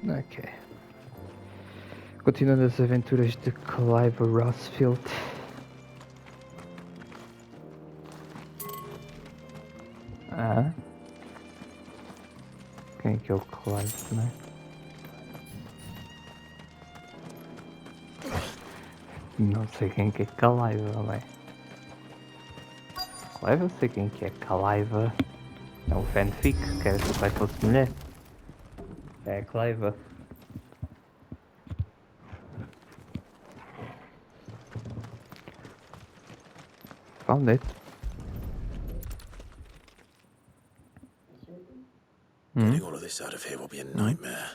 Ok. Continuando as aventuras de Clive Rossfield. Ah? Quem é que é o Clive, não é? Não sei quem que é Clive, não é? Clive eu sei quem que é. Clive é um fanfic, que era se o pai fosse mulher. É Clive. Found it. Getting all of this out of here will be a nightmare.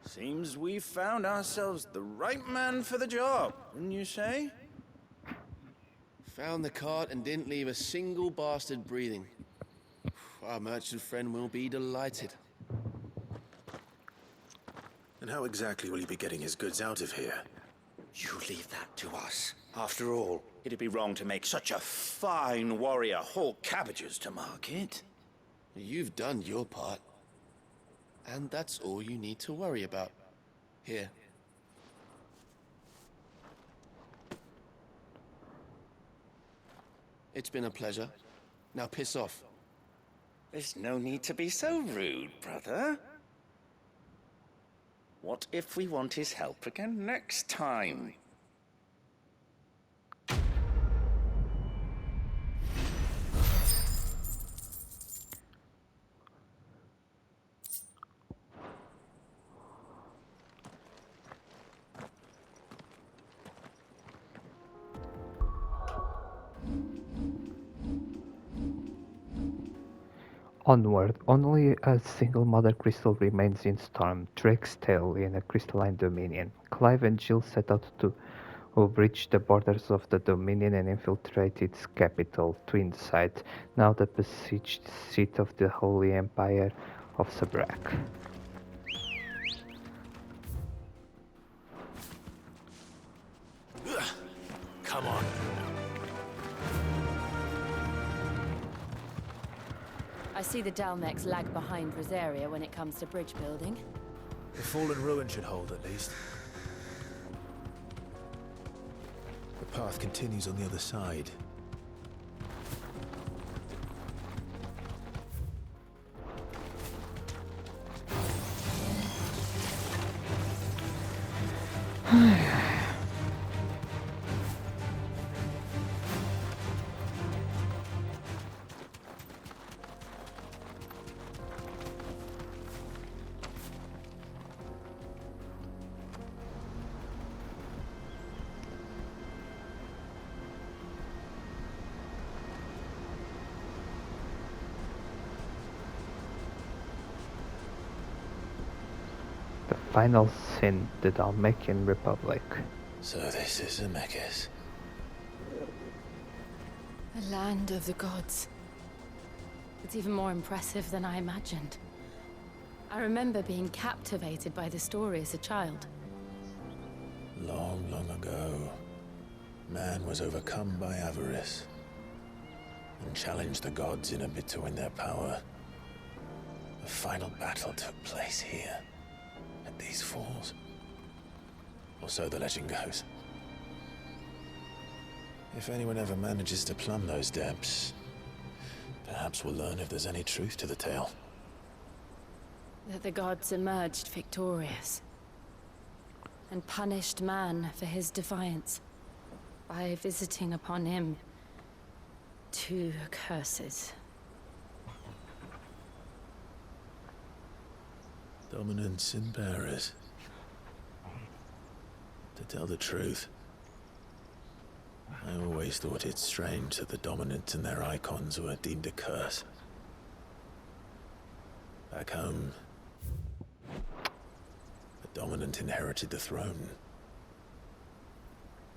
Seems we've found ourselves the right man for the job, wouldn't you say? Found the cart and didn't leave a single bastard breathing. Our merchant friend will be delighted. And how exactly will he be getting his goods out of here? You leave that to us. After all, it'd be wrong to make such a fine warrior haul cabbages to market. You've done your part. And that's all you need to worry about. Here. It's been a pleasure. Now piss off. There's no need to be so rude, brother. What if we want his help again next time? Onward, only a single mother crystal remains in Storm, Drake's Tail in a crystalline dominion. Clive and Jill set out to breach the borders of the Dominion and infiltrate its capital, Twinside, now the besieged seat of the Holy Empire of Sabrak. Come on. I see the Dalmex lag behind Rosaria when it comes to bridge building. The fallen ruin should hold, at least. The path continues on the other side. The final sin, the Dalmatian Republic. So this is Zemeckis. The land of the gods. It's even more impressive than I imagined. I remember being captivated by the story as a child. Long, long ago, man was overcome by avarice and challenged the gods in a bid to win their power. The final battle took place here, at these falls. Or so the legend goes. If anyone ever manages to plumb those depths, perhaps we'll learn if there's any truth to the tale. That the gods emerged victorious. And punished man for his defiance. By visiting upon him 2 curses. Dominance and bearers. To tell the truth, I always thought it strange that the dominant and their icons were deemed a curse. Back home, the dominant inherited the throne.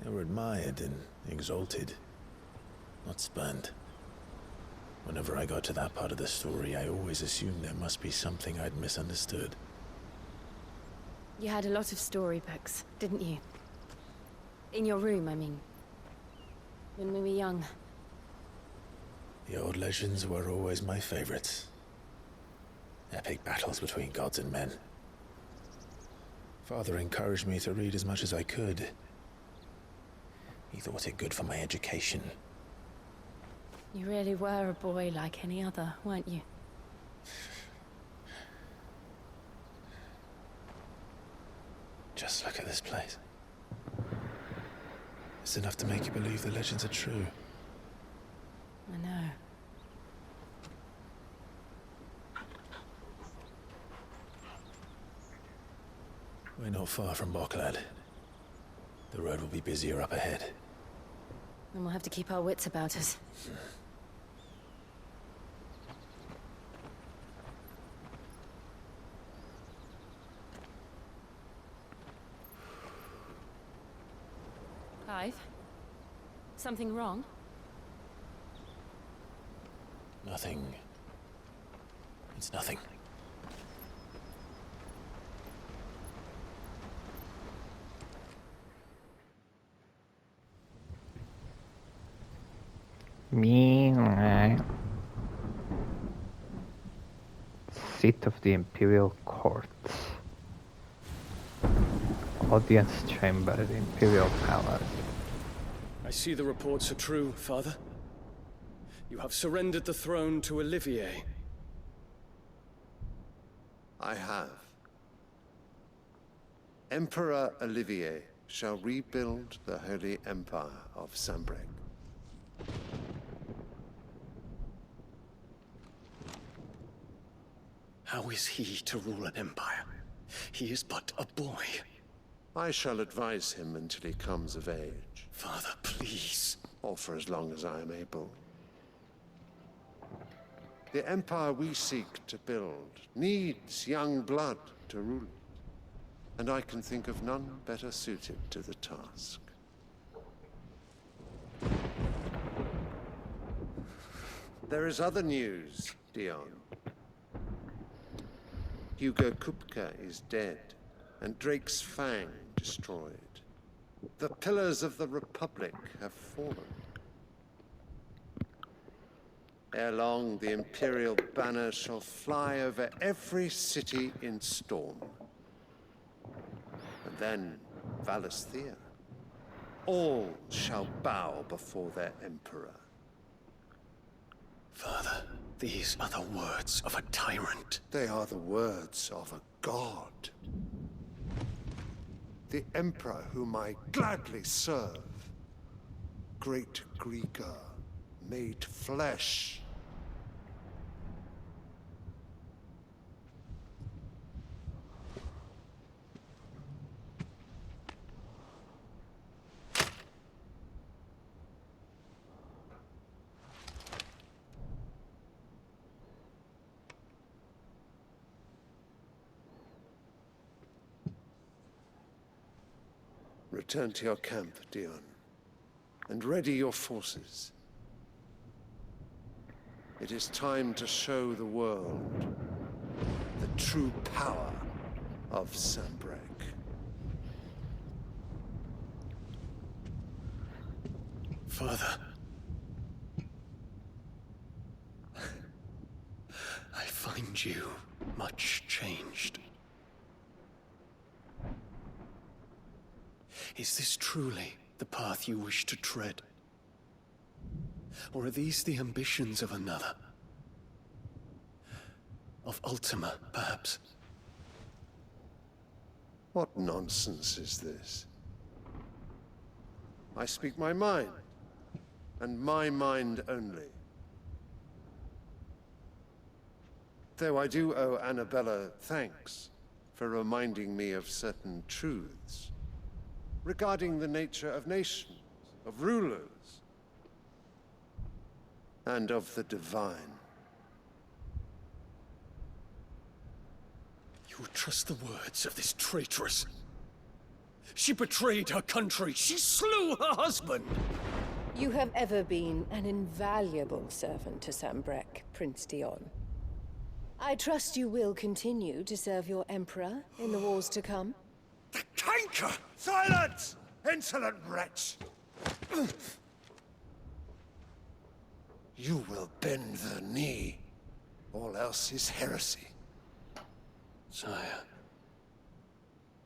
They were admired and exalted, not spurned. Whenever I got to that part of the story, I always assumed there must be something I'd misunderstood. You had a lot of storybooks, didn't you? In your room, I mean. When we were young. The old legends were always my favorites. Epic battles between gods and men. Father encouraged me to read as much as I could. He thought it good for my education. You really were a boy like any other, weren't you? Just look at this place. It's enough to make you believe the legends are true. I know. We're not far from Boklad. The road will be busier up ahead. Then we'll have to keep our wits about us. Clive? Something wrong? Nothing. It's nothing. Seat of the Imperial Court. Audience chamber, the Imperial Palace. I see the reports are true, Father. You have surrendered the throne to Olivier. I have. Emperor Olivier shall rebuild the Holy Empire of Sanbreque. How is he to rule an empire? He is but a boy. I shall advise him until he comes of age, Father, please. or for as long as I am able. The empire we seek to build needs young blood to rule it, and I can think of none better suited to the task. There is other news, Dion. Hugo Kupka is dead, and Drake's Fang destroyed. The pillars of the Republic have fallen. Ere long, the Imperial banner shall fly over every city in Storm. And then, Valisthea. All shall bow before their Emperor. Father, these are the words of a tyrant. They are the words of a god. The Emperor whom I gladly serve. Great Greeker, made flesh. Return to your camp, Dion, and ready your forces. It is time to show the world the true power of Sanbreque. Father. I find you much changed. Is this truly the path you wish to tread? Or are these the ambitions of another? Of Ultima, perhaps? What nonsense is this? I speak my mind, and my mind only. Though I do owe Annabella thanks for reminding me of certain truths regarding the nature of nations, of rulers, and of the divine. You would trust the words of this traitress? She betrayed her country. She slew her husband. You have ever been an invaluable servant to Sanbreque, Prince Dion. I trust you will continue to serve your Emperor in the wars to come. The canker! Silence! Insolent wretch! You will bend the knee. All else is heresy. Sire,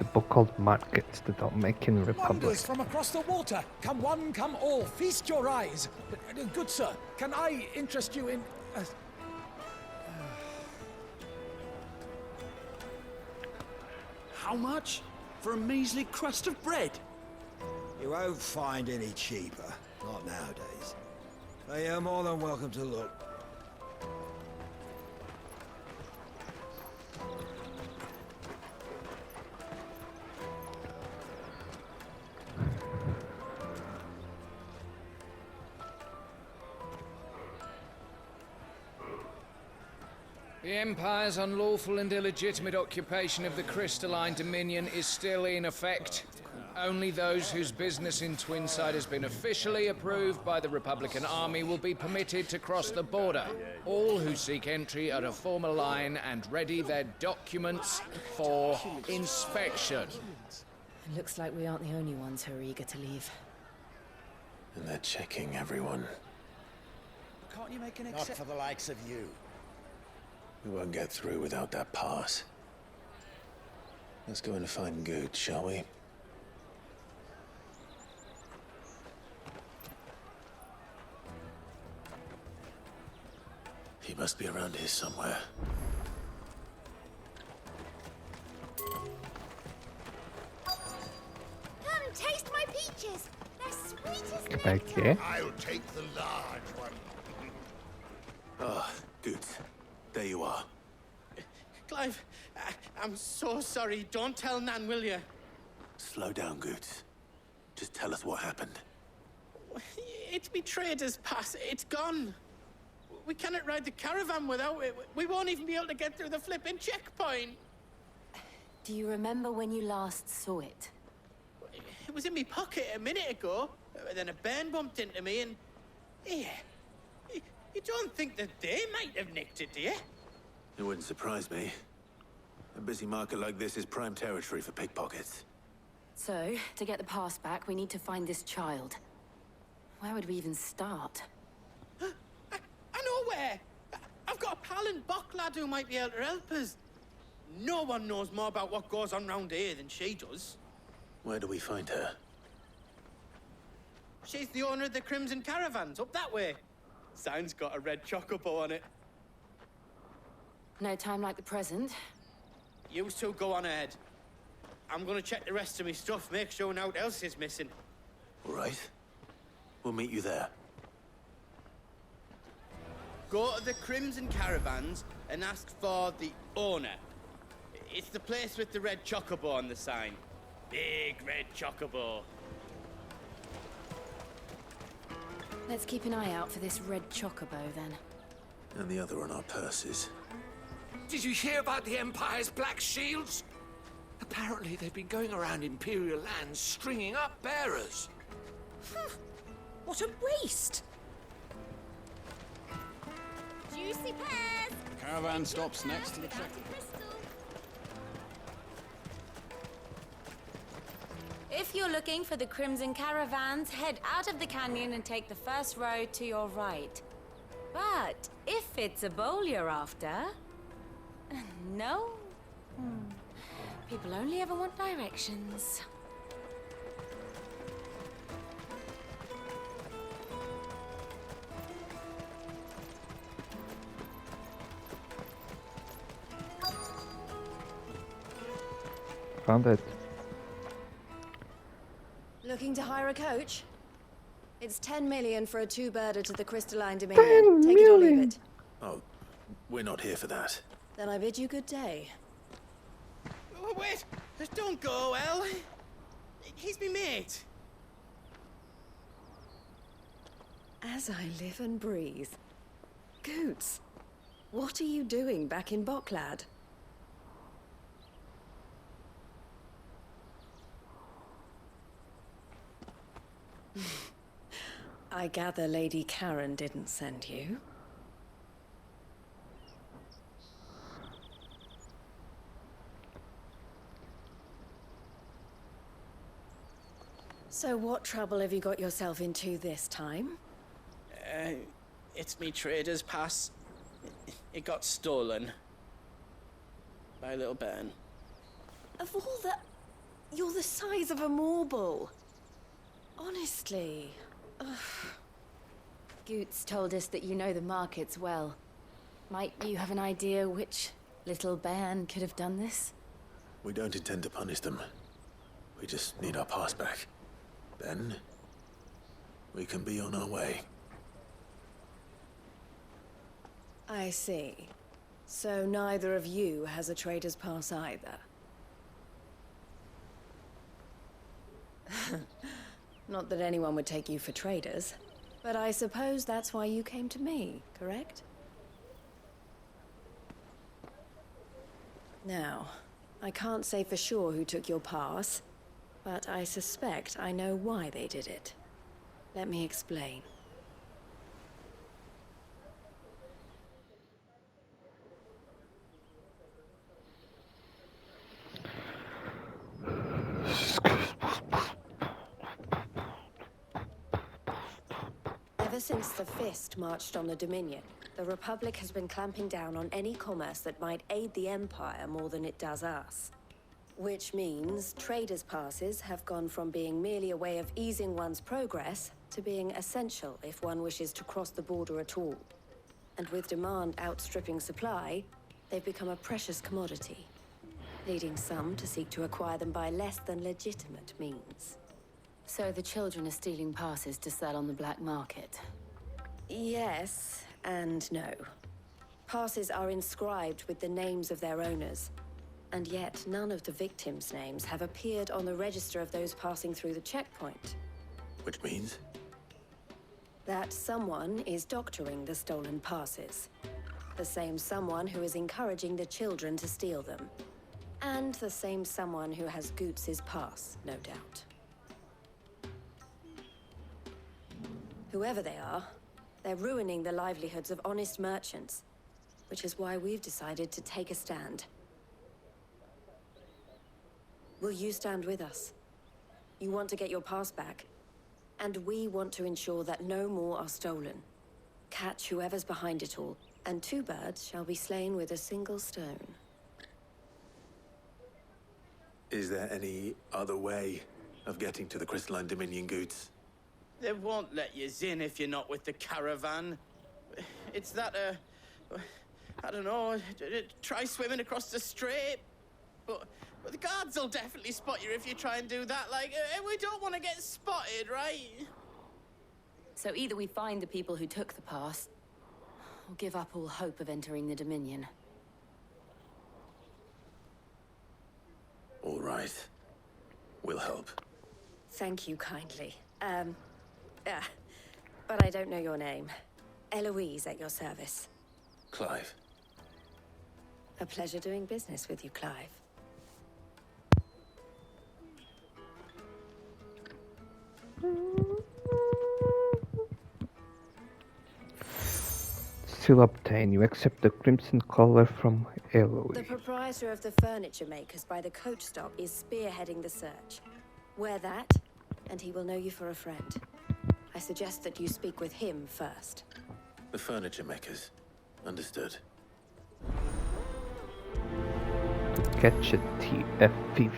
the buckled markets that are making republic. Wonders from across the water. Come one, come all. Feast your eyes. Good sir, can I interest you in... How much? For a measly crust of bread? You won't find any cheaper. Not nowadays. But you're more than welcome to look. The Empire's unlawful and illegitimate occupation of the Crystalline Dominion is still in effect. Only those whose business in Twinside has been officially approved by the Republican Army will be permitted to cross the border. All who seek entry are to form a line and ready their documents for inspection. It looks like we aren't the only ones who are eager to leave. And they're checking everyone. Can't you make an Not for the likes of you. We won't get through without that pass. Let's go in and find Good, shall we? He must be around here somewhere. Come, taste my peaches. They're sweet as nectar. Okay. I'll take the large one. Ah, Good. There you are. Clive, I'm so sorry. Don't tell Nan, will you? Slow down, Goods. Just tell us what happened. It's me trader's pass. It's gone. We cannot ride the caravan without it. We won't even be able to get through the flipping checkpoint. Do you remember when you last saw it? It was in my pocket a minute ago. Then a bairn bumped into me and... Yeah. You don't think that they might have nicked it, do you? It wouldn't surprise me. A busy market like this is prime territory for pickpockets. So, to get the pass back, we need to find this child. Where would we even start? I know where! I've got a pal in Bock lad who might be able to help us. No one knows more about what goes on round here than she does. Where do we find her? She's the owner of the Crimson Caravans, up that way. Sign's got a red chocobo on it. No time like the present. You two go on ahead. I'm gonna check the rest of my stuff, make sure nothing else is missing. All right. We'll meet you there. Go to the Crimson Caravans and ask for the owner. It's the place with the red chocobo on the sign. Big red chocobo. Let's keep an eye out for this red chocobo, then. And the other on our purses. Did you hear about the Empire's Black Shields? Apparently they've been going around Imperial lands stringing up bearers. What a waste! Juicy pears. Caravan stops next to the check. If you're looking for the Crimson Caravans, head out of the canyon and take the first road to your right. But if it's a bowl you're after... No? People only ever want directions. Found it. Looking to hire a coach? It's 10 million for a two-birder to the Crystalline Dominion. Take it or leave it. Oh, we're not here for that. Then I bid you good day. Oh, wait! Don't go, El. He's me mate. As I live and breathe. Goots, what are you doing back in Bocklad? I gather Lady Karen didn't send you. So what trouble have you got yourself into this time? It's me trader's pass. It got stolen. By a little bairn. Of all the... You're the size of a marble. Honestly. Ugh. Goots told us that you know the markets well. Might you have an idea which little bairn could have done this? We don't intend to punish them. We just need our pass back. Then, we can be on our way. I see. So neither of you has a trader's pass either. Not that anyone would take you for traders, but I suppose that's why you came to me, correct? Now, I can't say for sure who took your pass, but I suspect I know why they did it. Let me explain. Ever since the Fist marched on the Dominion, the Republic has been clamping down on any commerce that might aid the Empire more than it does us. Which means traders' passes have gone from being merely a way of easing one's progress to being essential if one wishes to cross the border at all. And with demand outstripping supply, they've become a precious commodity, leading some to seek to acquire them by less than legitimate means. So the children are stealing passes to sell on the black market? Yes, and no. Passes are inscribed with the names of their owners, and yet none of the victims' names have appeared on the register of those passing through the checkpoint. Which means? That someone is doctoring the stolen passes. The same someone who is encouraging the children to steal them. And the same someone who has Goots' pass, no doubt. Whoever they are, they're ruining the livelihoods of honest merchants, which is why we've decided to take a stand. Will you stand with us? You want to get your pass back, and we want to ensure that no more are stolen. Catch whoever's behind it all, and 2 birds shall be slain with a single stone. Is there any other way of getting to the Crystalline Dominion, Goots? They won't let you in if you're not with the caravan. It's that, I don't know, try swimming across the strait. But the guards will definitely spot you if you try and do that. Like, we don't want to get spotted, right? So either we find the people who took the pass, or give up all hope of entering the Dominion. All right. We'll help. Thank you kindly. But I don't know your name. Eloise at your service. Clive. A pleasure doing business with you, Clive. Still obtain. You accept the crimson collar from Eloise. The proprietor of the furniture makers by the coach stop is spearheading the search. Wear that, and he will know you for a friend. I suggest that you speak with him first. The furniture makers. Understood. Catch a thief.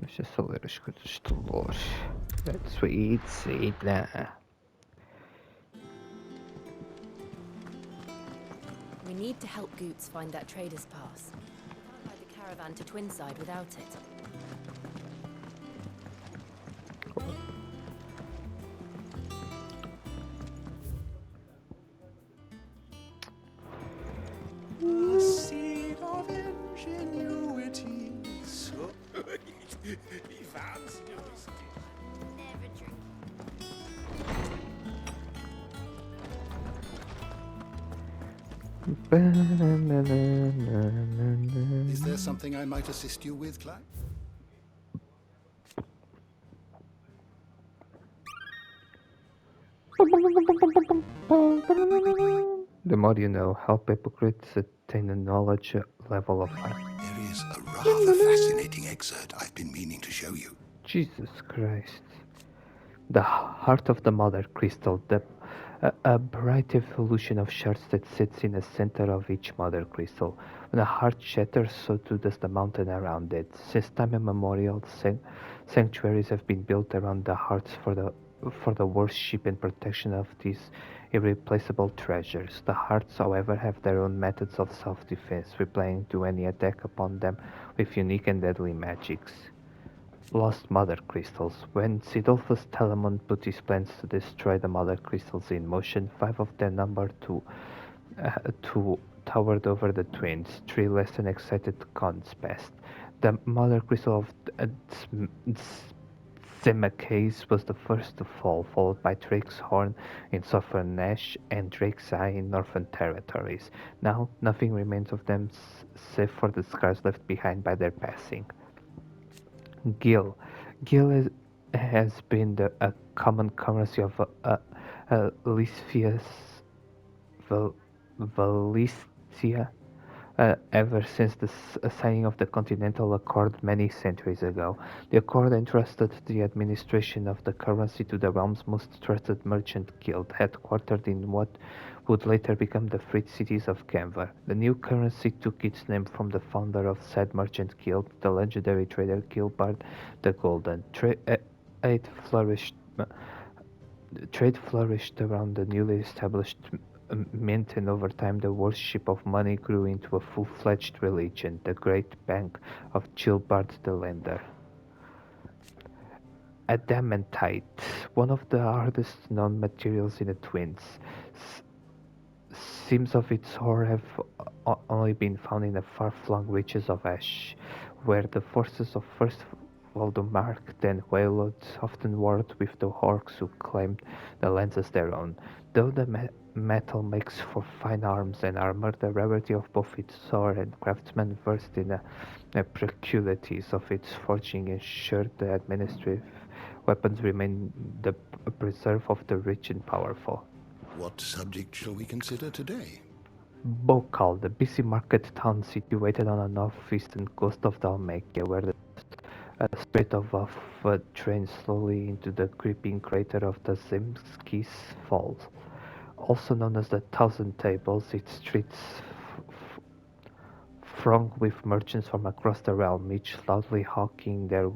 Deixa só ler as coisas de lore. That's sweet now. We need to help Goots find that trader's pass. We can't ride the caravan to Twinside without it. A seed of ingenuity. So he fancy Never drink. Is there something I might assist you with, Clive? The more you know, help hypocrites attain a knowledge level of life. There is a rather fascinating excerpt I've been meaning to show you. Jesus Christ. The heart of the mother crystal, A bright evolution of shards that sits in the center of each mother crystal. When a heart shatters, so too does the mountain around it. Since time immemorial, sanctuaries have been built around the hearts for the worship and protection of these irreplaceable treasures. The hearts, however, have their own methods of self-defense, replying to any attack upon them with unique and deadly magics. Lost Mother Crystals. When Sidolphus Telamon put his plans to destroy the Mother Crystals in motion, 5 of their number two towered over the twins. 3 less than excited cons passed. The Mother Crystal of Zemacase was the first to fall, followed by Drake's Horn in Southern Nash and Drake's Eye in Northern Territories. Now, nothing remains of them save for the scars left behind by their passing. Gil. Has been a common currency of Lisfia's Valistia ever since the signing of the Continental Accord many centuries ago. The accord entrusted the administration of the currency to the realm's most trusted merchant guild, headquartered in what would later become the freed cities of Canver. The new currency took its name from the founder of said merchant guild, the legendary trader Gilbert the Golden. Trade flourished around the newly established mint, and over time the worship of money grew into a full-fledged religion, the Great Bank of Gilbert the Lender. Adamantite, one of the hardest known materials in the Twins. Seams of its ore have only been found in the far-flung reaches of Ash, where the forces of first Voldemort, then Wailod, often warred with the orcs who claimed the lands as their own. Though the metal makes for fine arms and armor, the rarity of both its ore and craftsmen versed in the peculiarities of its forging ensured the administrative weapons remain the preserve of the rich and powerful. What subject shall we consider today? Bokal, the busy market town situated on the northeastern coast of Dalmatia, where the Strait of drains slowly into the creeping crater of the Zemskis Falls. Also known as the Thousand Tables, its streets thronged with merchants from across the realm, each loudly hawking their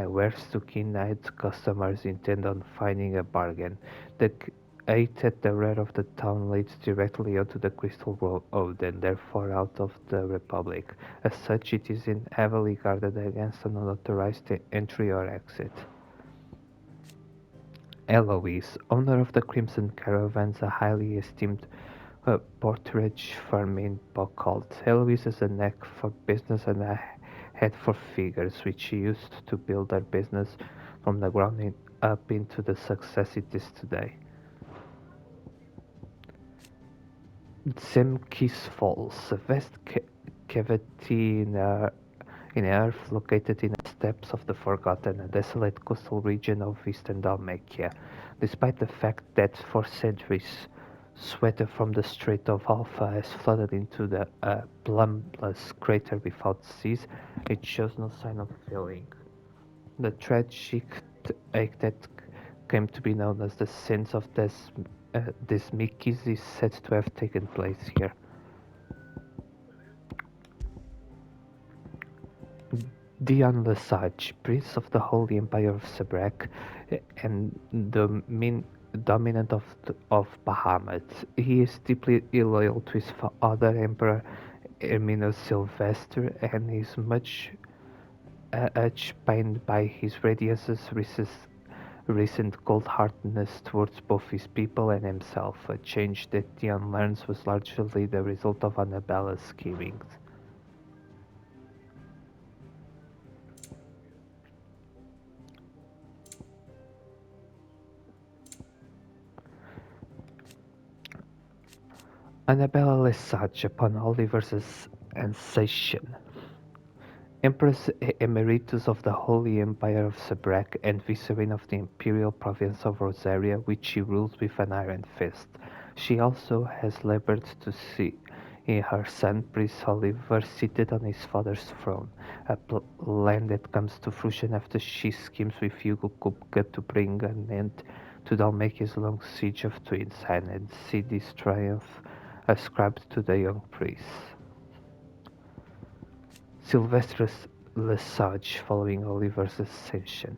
wares to keen-eyed customers intent on finding a bargain. The gate at the rear of the town leads directly onto the Crystal Road and therefore out of the Republic. As such, it is heavily guarded against an unauthorized entry or exit. Eloise, owner of the Crimson Caravans, a highly esteemed porterage firm in Bocalt. Eloise has a knack for business and a head for figures, which she used to build her business from the ground up into the success it is today. Zemkis Falls, a vast cavity in earth located in the steppes of the Forgotten, a desolate coastal region of eastern Dalmatia. Despite the fact that for centuries sweat from the Strait of Alpha has flooded into the plumbless crater without cease, it shows no sign of filling. The tragic ache that came to be known as the sins of Desmikis is said to have taken place here. Dion Lesage, Prince of the Holy Empire of Sabrak and the dominant of Bahamut. He is deeply loyal to his father, Emperor Herminus Sylvester, and is much pained by his Radius's recent cold-heartedness towards both his people and himself, a change that Dion learns was largely the result of Annabella's schemings. Annabella Lesage upon Oliver's ascension. Empress Emeritus of the Holy Empire of Sabrak and Vicereine of the Imperial Province of Rosaria, which she rules with an iron fist. She also has labored to see her son, Prince Oliver, seated on his father's throne, a plan that comes to fruition after she schemes with Hugo Kupka to bring an end to Dalmacia's long siege of Twinside and see this triumph ascribed to the young priest. Sylvester's Lesage following Olivier's ascension.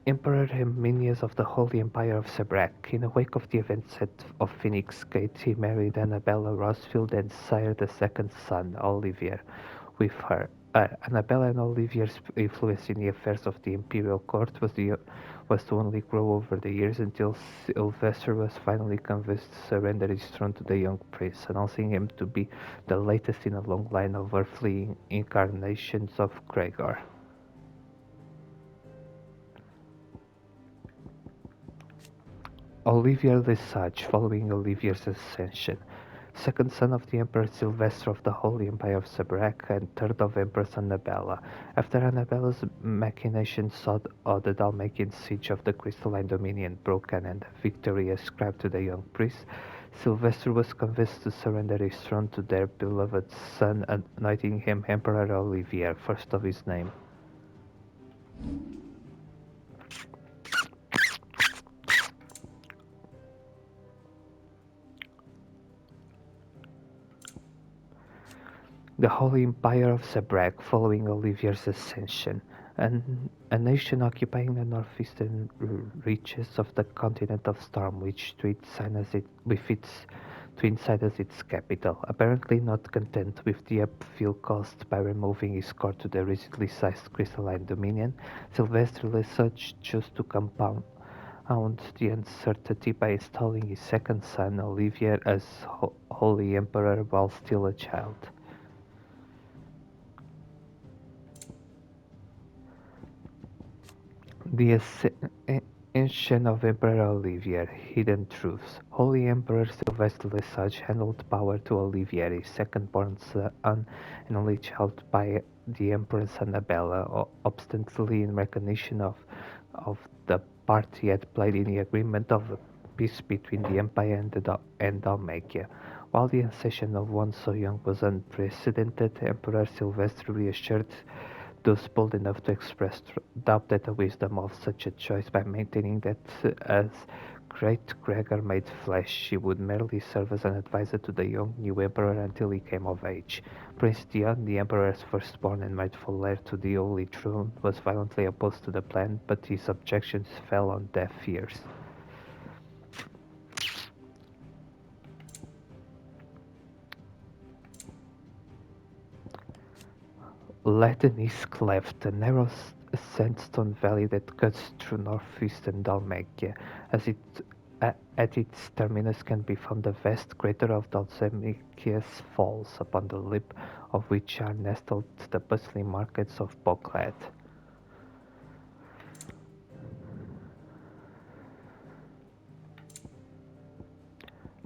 Emperor Herminius of the Holy Empire of Sabrak. In the wake of the events of Phoenix Gate, he married Annabella Rosfield and sired a second son, Olivier, with her. Annabella and Olivier's influence in the affairs of the imperial court was to only grow over the years until Sylvester was finally convinced to surrender his throne to the young prince, announcing him to be the latest in a long line of earthly incarnations of Gregor. Olivier Lesage, following Olivier's ascension, second son of the Emperor Sylvester of the Holy Empire of Sabrak and third of Empress Annabella. After Annabella's machinations saw the Dalmatian siege of the Crystalline Dominion broken and the victory ascribed to the young priest, Sylvester was convinced to surrender his throne to their beloved son, anointing him Emperor Olivier, first of his name. The Holy Empire of Sabrak, following Olivier's ascension, a nation occupying the northeastern reaches of the continent of Storm, with Twinside as its capital. Apparently not content with the upheaval caused by removing his court to the recently sized Crystalline Dominion, Sylvester Lesage chose to compound the uncertainty by installing his second son, Olivier, as Holy Emperor while still a child. The Ascension of Emperor Olivier, Hidden Truths. Holy Emperor Sylvester Lesage handed power to Olivier, his second-born son and only child, by the Empress Annabella, obstinately in recognition of the part he had played in the agreement of peace between the Empire and Dalmatia. While the accession of one so young was unprecedented, Emperor Sylvester reassured those bold enough to express doubt at the wisdom of such a choice by maintaining that as great Gregor made flesh, she would merely serve as an advisor to the young new emperor until he came of age. Prince Dion, the emperor's firstborn and rightful heir to the holy throne, was violently opposed to the plan, but his objections fell on deaf ears. Leiden is cleft, a narrow sandstone valley that cuts through northeastern Dalmatia. At its terminus can be found the vast crater of Dalmacia's Falls, upon the lip of which are nestled the bustling markets of Boklad.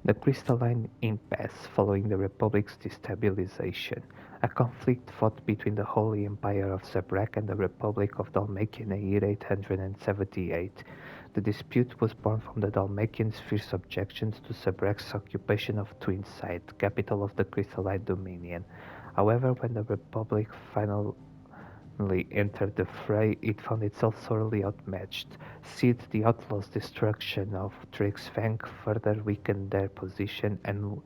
The Crystalline Impasse, following the Republic's destabilization. A conflict fought between the Holy Empire of Sabrak and the Republic of Dalmatia in the year 878. The dispute was born from the Dalmatians' fierce objections to Sabrak's occupation of Twinside, capital of the Crystalline Dominion. However, when the Republic finally entered the fray, it found itself sorely outmatched. Cid, the outlaw's destruction of Trixfang further weakened their position, and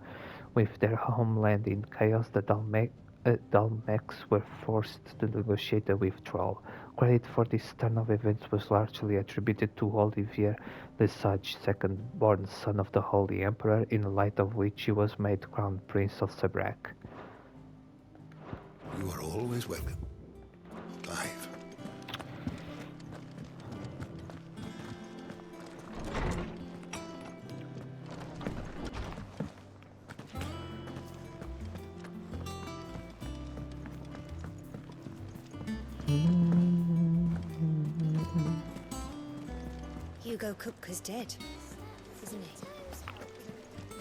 with their homeland in chaos, the Dalmecs were forced to negotiate a withdrawal. Credit for this turn of events was largely attributed to Olivier Lesage, second-born son of the Holy Emperor, in light of which he was made Crown Prince of Sabrak. You are always welcome, Clive. Hugo Cook is dead, isn't he?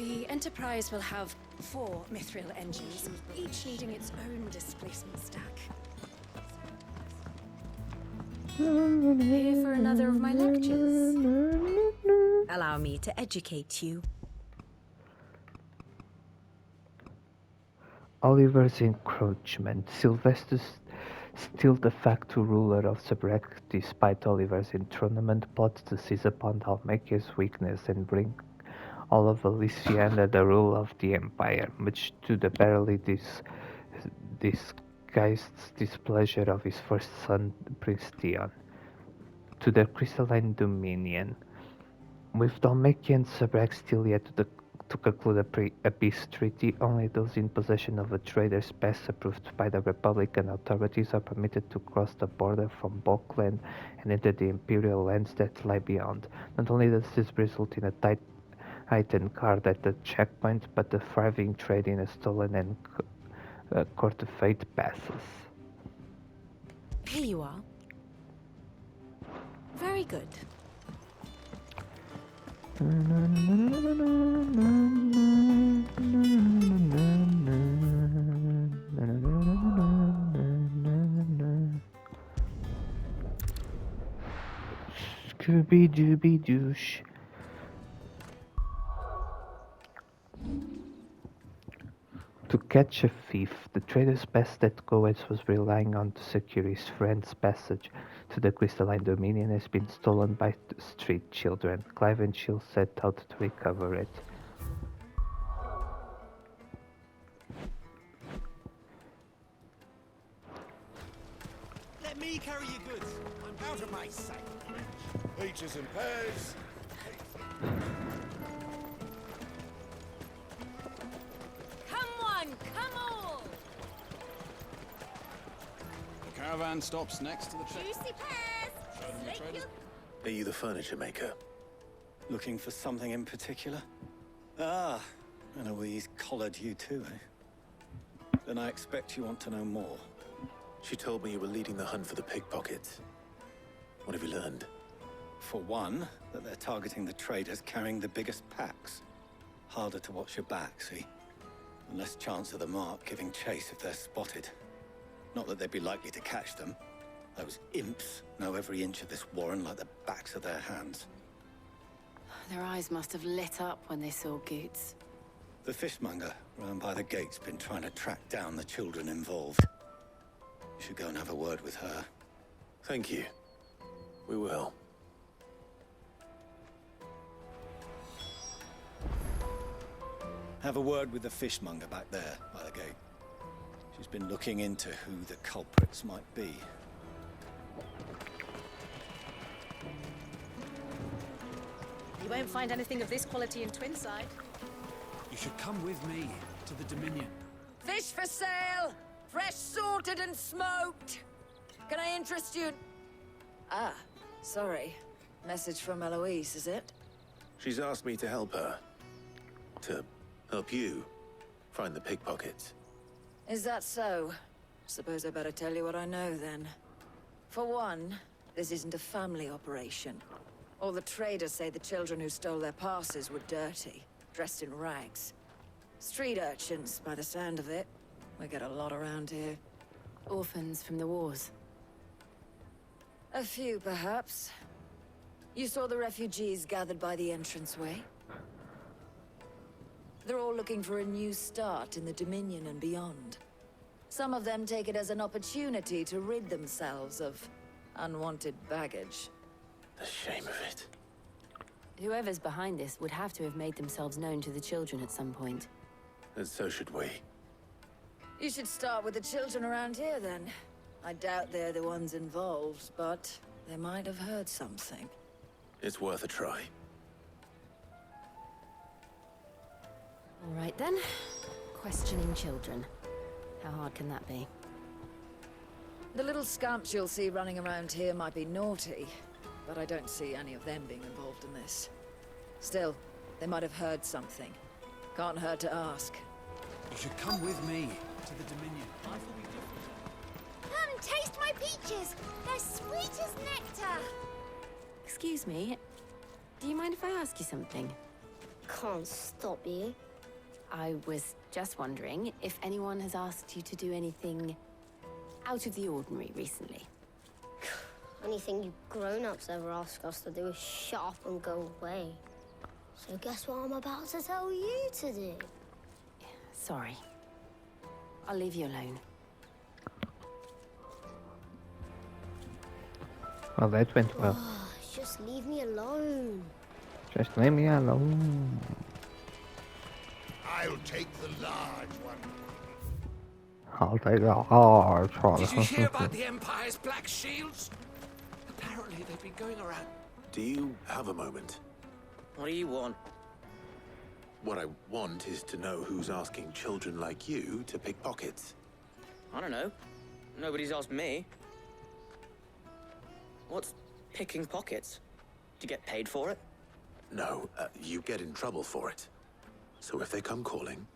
The Enterprise will have 4 mithril engines, each needing its own displacement stack. Here for another of my lectures. Allow me to educate you. Oliver's encroachment. Still, the facto ruler of Sebrek, despite Oliver's enthronement, plots to seize upon Dalmacia's weakness and bring all of Alicia under the rule of the Empire, much to the barely disguised displeasure of his first son, Prince Theon. To the Crystalline Dominion. With Dalmacia and Sebrek still yet to conclude a peace treaty, only those in possession of a trader's pass approved by the Republican authorities are permitted to cross the border from Bulkland and enter the Imperial lands that lie beyond. Not only does this result in a heightened guard at the checkpoint, but a thriving trade in stolen and counterfeit passes. Here you are. Very good. Scooby-Dooby-Doosh. To catch a thief, the trader's best that Goetz was relying on to secure his friend's passage to the Crystalline Dominion has been stolen by street children. Clive and Jill set out to recover it. Let me carry your goods. I'm out of my sight. Peaches and pears. Come on, come all! The caravan stops next to the train. Juicy pears! Are you the furniture maker? Looking for something in particular? Ah, and Eloise collared you too, eh? Then I expect you want to know more. She told me you were leading the hunt for the pickpockets. What have you learned? For one, that they're targeting the traders carrying the biggest packs. Harder to watch your back, see? And less chance of the mark giving chase if they're spotted. Not that they'd be likely to catch them. Those imps know every inch of this warren like the backs of their hands. Their eyes must have lit up when they saw Goots. The fishmonger round by the gate's been trying to track down the children involved. You should go and have a word with her. Thank you. We will. Have a word with the fishmonger back there by the gate. She's been looking into who the culprits might be. You won't find anything of this quality in Twinside. You should come with me to the Dominion. Fish for sale! Fresh sorted and smoked! Can I interest you? Ah, sorry. Message from Eloise, is it? She's asked me to help her. To help you find the pickpockets. Is that so? Suppose I better tell you what I know, then. For one, this isn't a family operation. All the traders say the children who stole their passes were dirty, dressed in rags. Street urchins, by the sound of it. We get a lot around here. Orphans from the wars. A few, perhaps. You saw the refugees gathered by the entranceway? They're all looking for a new start in the Dominion and beyond. Some of them take it as an opportunity to rid themselves of unwanted baggage. The shame of it. Whoever's behind this would have to have made themselves known to the children at some point. And so should we. You should start with the children around here, then. I doubt they're the ones involved, but they might have heard something. It's worth a try. All right, then. Questioning children. How hard can that be? The little scamps you'll see running around here might be naughty, but I don't see any of them being involved in this. Still, they might have heard something. Can't hurt to ask. You should come with me to the Dominion. Come, taste my peaches! They're sweet as nectar! Excuse me, do you mind if I ask you something? Can't stop you. I was just wondering if anyone has asked you to do anything out of the ordinary recently. Anything you grown-ups ever ask us to do is shut up and go away. So guess what I'm about to tell you to do? Sorry. I'll leave you alone. Well, that went well. Just leave me alone. Just leave me alone. I'll take the large one. I'll take the hard one. Did you hear about the Empire's black shields? Apparently they've been going around. Do you have a moment? What do you want? What I want is to know who's asking children like you to pick pockets. I don't know. Nobody's asked me. What's picking pockets? Do you get paid for it? No, you get in trouble for it. So if they come calling,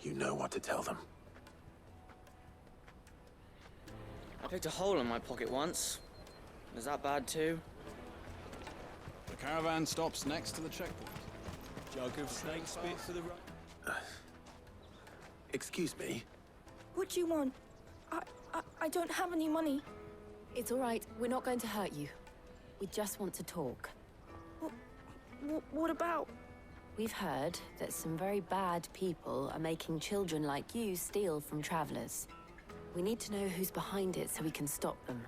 you know what to tell them. I picked a hole in my pocket once. Is that bad too? The caravan stops next to the checkpoint. Jug of snake spit for the right. Excuse me? What do you want? I don't have any money. It's all right. We're not going to hurt you. We just want to talk. What about? We've heard that some very bad people are making children like you steal from travelers. We need to know who's behind it so we can stop them.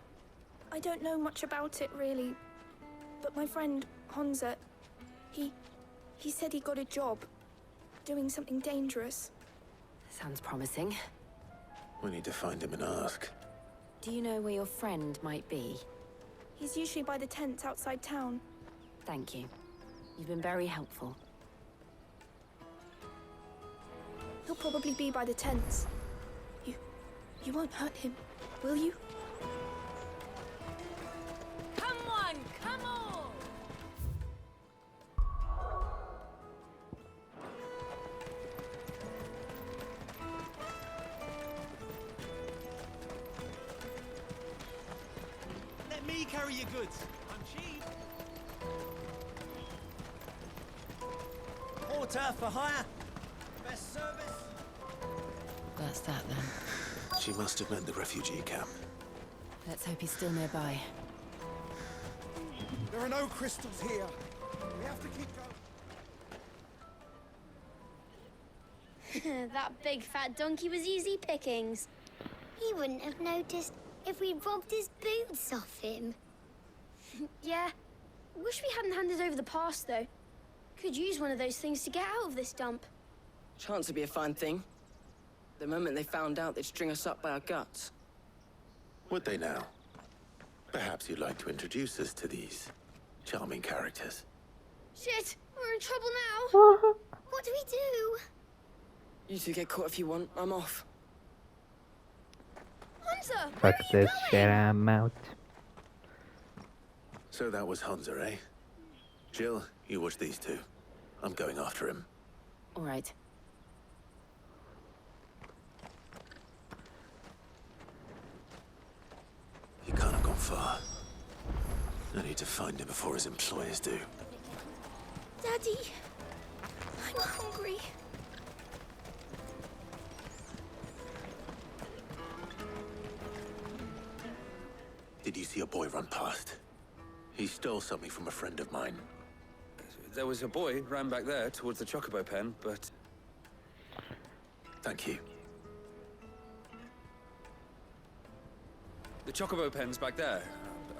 I don't know much about it, really. But my friend, Honza, he said he got a job. Doing something dangerous. Sounds promising. We need to find him and ask. Do you know where your friend might be? He's usually by the tents outside town. Thank you. You've been very helpful. He'll probably be by the tents. You won't hurt him, will you? Come on, come on! Let me carry your goods. I'm cheap. Porter for hire. Best service. That's that then. She must have meant the refugee camp. Let's hope he's still nearby. There are no crystals here. We have to keep going. That big fat donkey was easy pickings. He wouldn't have noticed if we'd robbed his boots off him. Yeah. Wish we hadn't handed over the pass, though. Could use one of those things to get out of this dump. Chance would be a fine thing. The moment they found out, they'd string us up by our guts. Would they now? Perhaps you'd like to introduce us to these charming characters. Shit, we're in trouble now. What do we do? You two get caught if you want. I'm off. Hunter, Fuck this shit, I'm out. So that was Hunza, eh? Jill, you watch these two. I'm going after him. All right. He can't have gone far. I need to find him before his employers do. Daddy, I'm hungry. Did you see a boy run past? He stole something from a friend of mine. There was a boy ran back there towards the chocobo pen, but... Thank you. The chocobo pen's back there.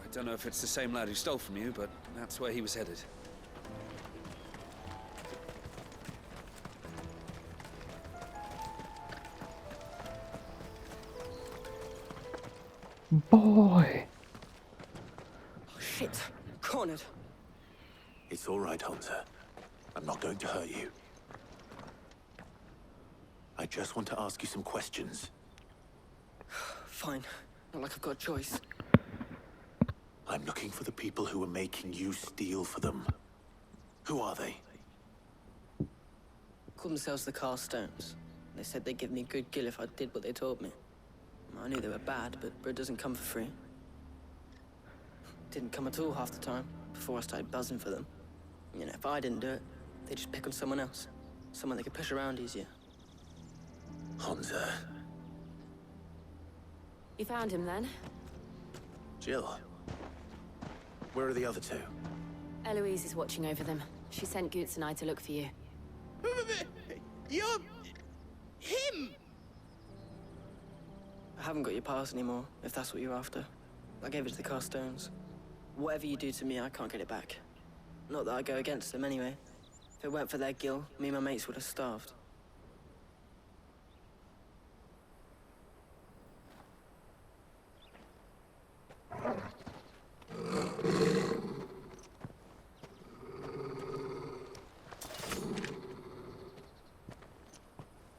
I don't know if it's the same lad who stole from you, but that's where he was headed. Boy! Oh, shit. Cornered. It's all right, Hunter. I'm not going to hurt you. I just want to ask you some questions. Fine. Not like I've got a choice. I'm looking for the people who are making you steal for them. Who are they? Called themselves the Carstones. They said they'd give me a good gill if I did what they told me. I knew they were bad, but bread doesn't come for free. Didn't come at all half the time, before I started buzzing for them. You know, if I didn't do it, they'd just pick on someone else. Someone they could push around easier. Hunter. You found him then? Jill. Where are the other two? Eloise is watching over them. She sent Goots and I to look for you. You're... him! I haven't got your pass anymore, if that's what you're after. I gave it to the Carstones. Whatever you do to me, I can't get it back. Not that I go against them anyway. If it weren't for their gil, me and my mates would have starved.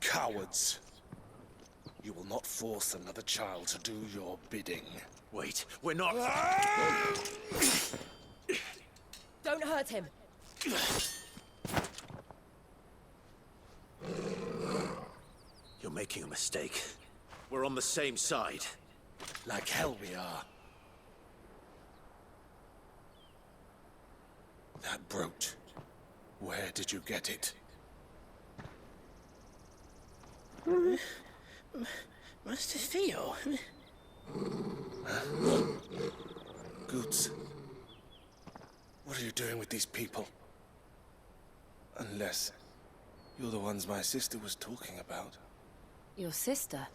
Cowards. You will not force another child to do your bidding. Wait, we're not... Don't hurt him. You're making a mistake. We're on the same side. Like hell we are. That brooch. Where did you get it? Master Theo? Goods. What are you doing with these people? Unless you're the ones my sister was talking about. Your sister?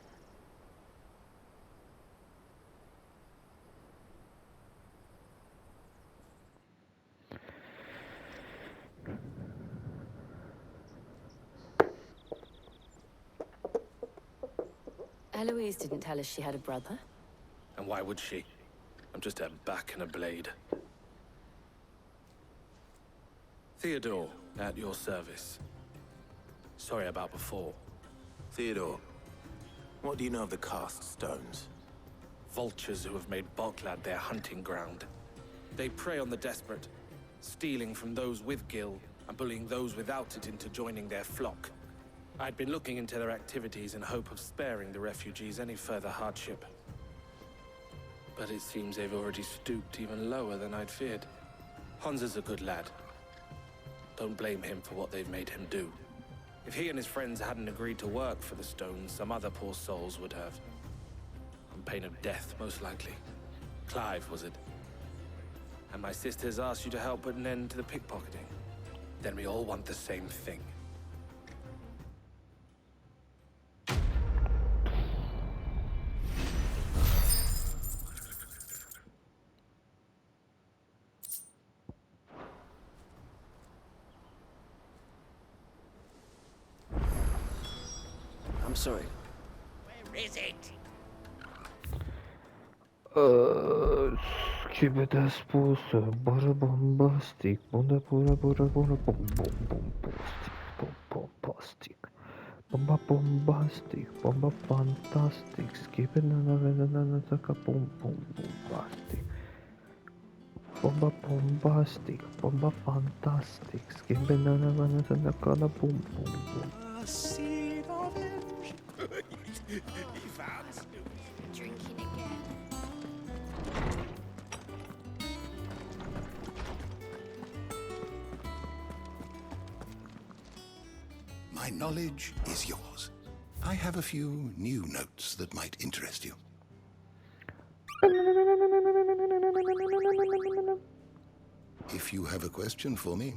Eloise didn't tell us she had a brother. And why would she? I'm just a back and a blade. Theodore, at your service. Sorry about before. Theodore, what do you know of the cast stones? Vultures who have made Boklad their hunting ground. They prey on the desperate, stealing from those with gil and bullying those without it into joining their flock. I'd been looking into their activities in hope of sparing the refugees any further hardship. But it seems they've already stooped even lower than I'd feared. Hansa's a good lad. Don't blame him for what they've made him do. If he and his friends hadn't agreed to work for the stones, some other poor souls would have. On pain of death, most likely. Clive, was it? And my sisters asked you to help put an end to the pickpocketing. Then we all want the same thing. I'm sorry. Where is it? Gibi de spus, bara bombastic, bunda pura pura pura bom bom bombastic, bomba bombastic, bomba fantastic, skip na taka bom bombastic, bomba bombastic, bomba fantastic, skip na taka bom bom. Seed of it. He found Drinking again. My knowledge is yours. I have a few new notes that might interest you. If you have a question for me,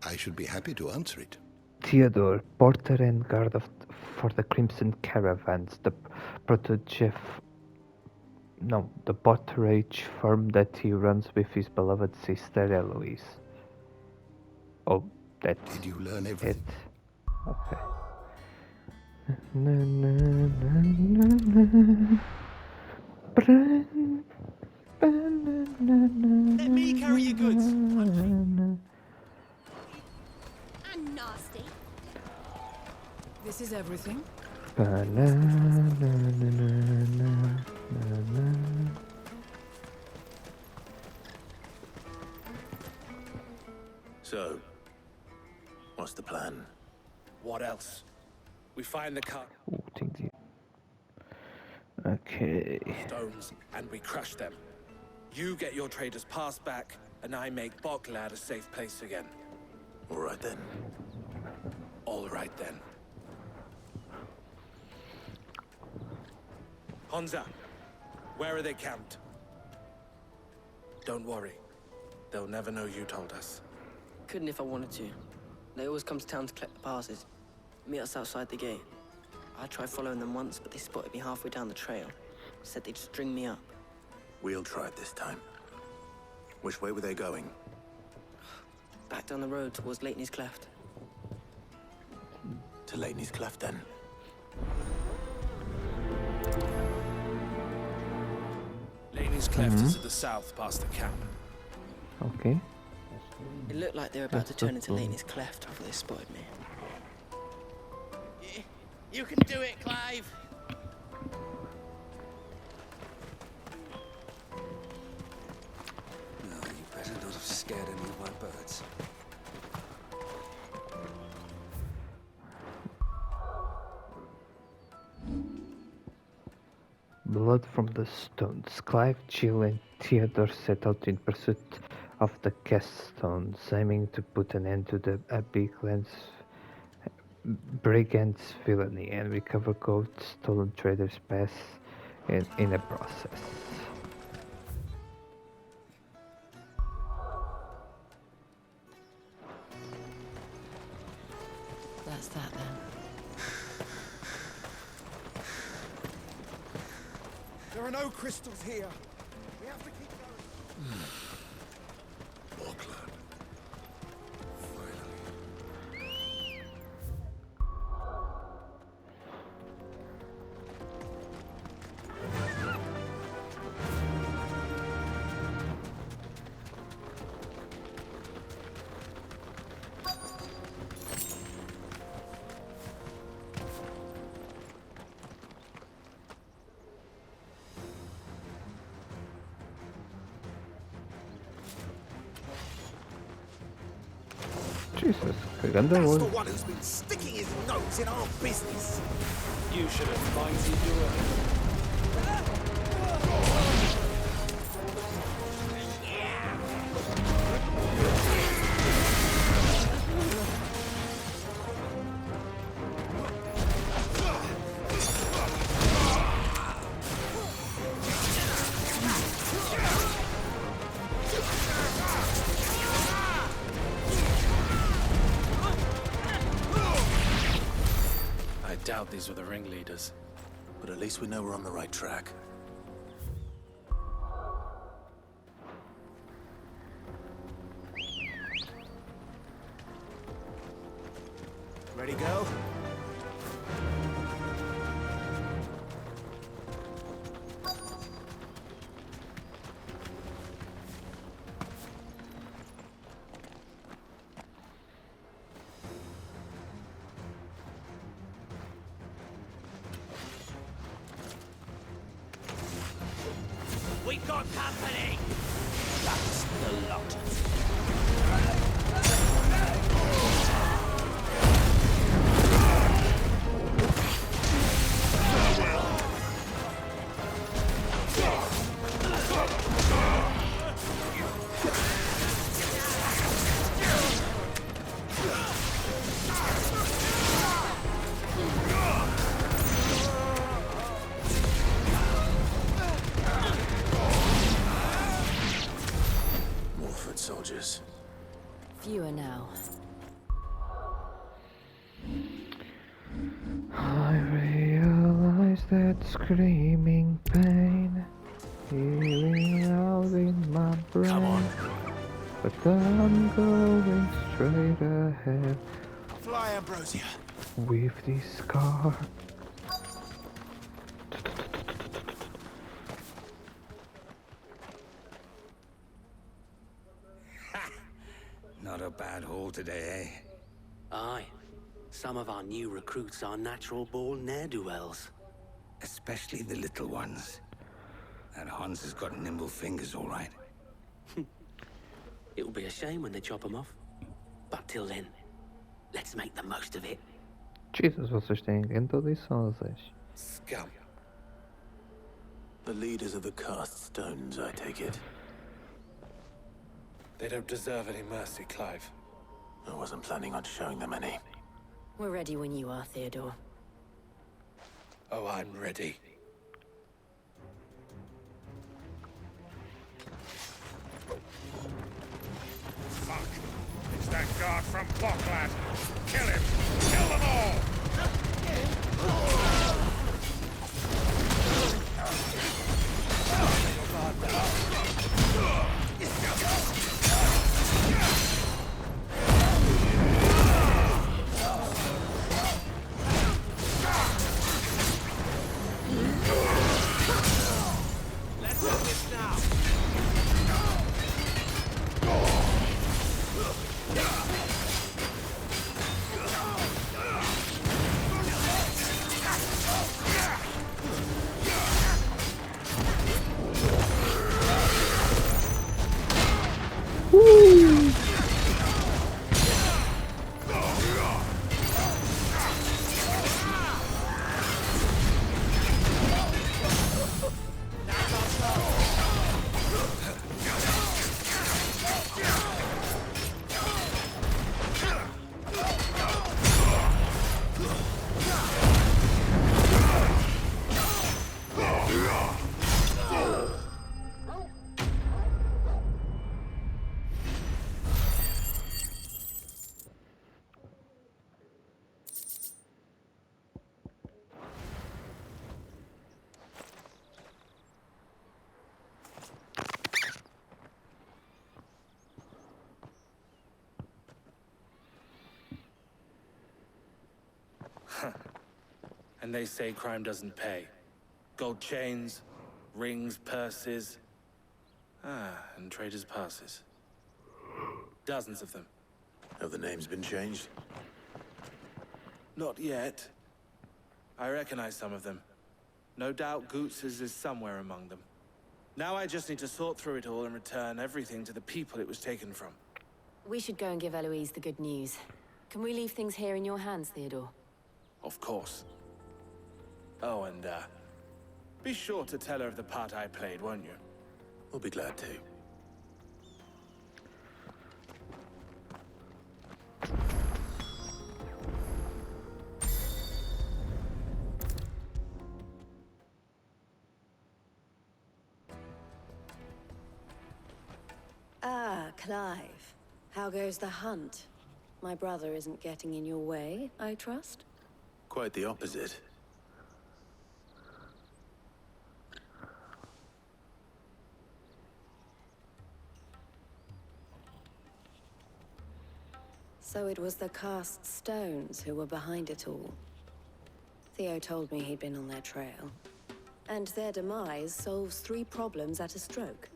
I should be happy to answer it. Theodore, porter and guard for the Crimson Caravans, the porterage firm that he runs with his beloved sister Eloise. Oh, that's Did you learn everything? it. Okay. Let me carry your goods. And nasty. This is everything? So, what's the plan? What else? We find the car Okay. stones and we crush them. You get your traders pass back, and I make Boklad a safe place again. All right then. All right then. Hansa, where are they camped? Don't worry. They'll never know you told us. Couldn't if I wanted to. They always come to town to collect the passes. Meet us outside the gate. I tried following them once, but they spotted me halfway down the trail. Said they'd string me up. We'll try it this time. Which way were they going? Back down the road towards Leitney's Cleft. To Leitney's Cleft, then. Leitney's Cleft is to the south, past the camp. Okay. It looked like they were about to turn into Leitney's Cleft before they spotted me. You can do it, Clive! No, you better not have scared any of my birds. Blood from the stones. Clive, Jill, and Theodore set out in pursuit of the cast stones, aiming to put an end to the brigands' villainy and recover gold stolen traders' pass in the process. That's that then. There are no crystals here. We have to keep going. Auckland. Jesus, cagando That's olho. the one who's been sticking his nose in our business. You should have minded your own. I doubt these were the ringleaders. But at least we know we're on the right track. Ready, go? We've got company! That's the lot. More foot soldiers. Fewer now. I realize that screaming pain healing out in my brain. Come on. But I'm going straight ahead Fly, Ambrosia. with this scar. Not a bad haul today, eh? Aye. Some of our new recruits are natural-born ne'er-do-wells. Especially the little ones. That Hans has got nimble fingers, all right. It'll be a shame when they chop them off. But till then, let's make the most of it. Jesus, vocês têm audições. Scum. The leaders of the cast stones, I take it. They don't deserve any mercy, Clive. I wasn't planning on showing them any. We're ready when you are, Theodore. Oh, I'm ready. Fuck. It's that guard from Bocklad. Kill him. Kill them all. And they say crime doesn't pay. Gold chains, rings, purses. And traders' passes. Dozens of them. Have the names been changed? Not yet. I recognize some of them. No doubt Goots's is somewhere among them. Now I just need to sort through it all and return everything to the people it was taken from. We should go and give Eloise the good news. Can we leave things here in your hands, Theodore? Of course. Oh, and, be sure to tell her of the part I played, won't you? We'll be glad to. Ah, Clive. How goes the hunt? My brother isn't getting in your way, I trust? Quite the opposite. So it was the cast stones who were behind it all. Theo told me he'd been on their trail. And their demise solves 3 problems at a stroke.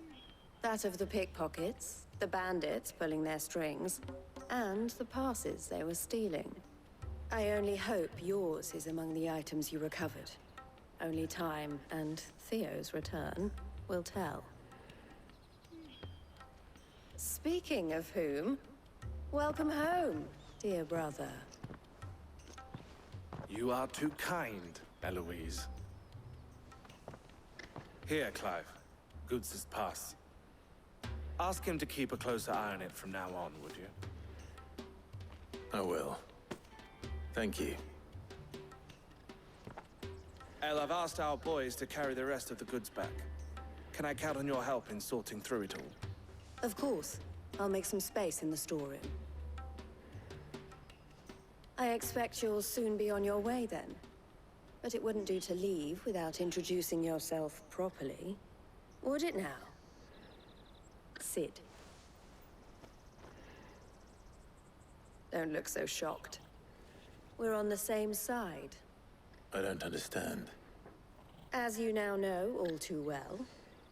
That of the pickpockets, the bandits pulling their strings, and the passes they were stealing. I only hope yours is among the items you recovered. Only time and Theo's return will tell. Speaking of whom, welcome home, dear brother. You are too kind, Eloise. Here, Clive. Goots's pass. Ask him to keep a closer eye on it from now on, would you? I will. Thank you. El, I've asked our boys to carry the rest of the goods back. Can I count on your help in sorting through it all? Of course. I'll make some space in the storeroom. I expect you'll soon be on your way then. But it wouldn't do to leave without introducing yourself properly. Would it now? Sid. Don't look so shocked. We're on the same side. I don't understand. As you now know all too well,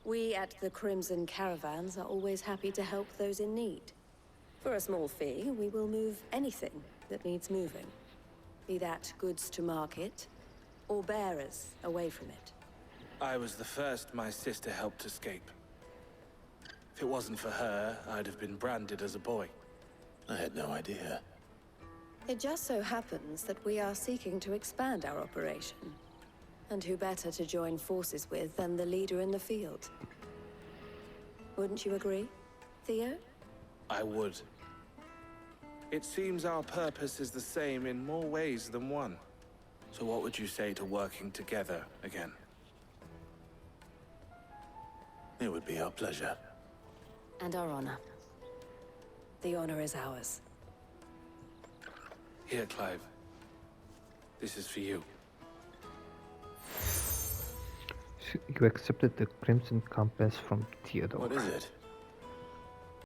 we at the Crimson Caravans are always happy to help those in need. For a small fee, we will move anything that needs moving. Be that goods to market, or bearers away from it. I was the first my sister helped escape. If it wasn't for her, I'd have been branded as a boy. I had no idea. It just so happens that we are seeking to expand our operation. And who better to join forces with than the leader in the field? Wouldn't you agree, Theo? I would. It seems our purpose is the same in more ways than one. So what would you say to working together again? It would be our pleasure. And our honor. The honor is ours. Here, Clive. This is for you. You accepted the Crimson Compass from Theodore. What is it?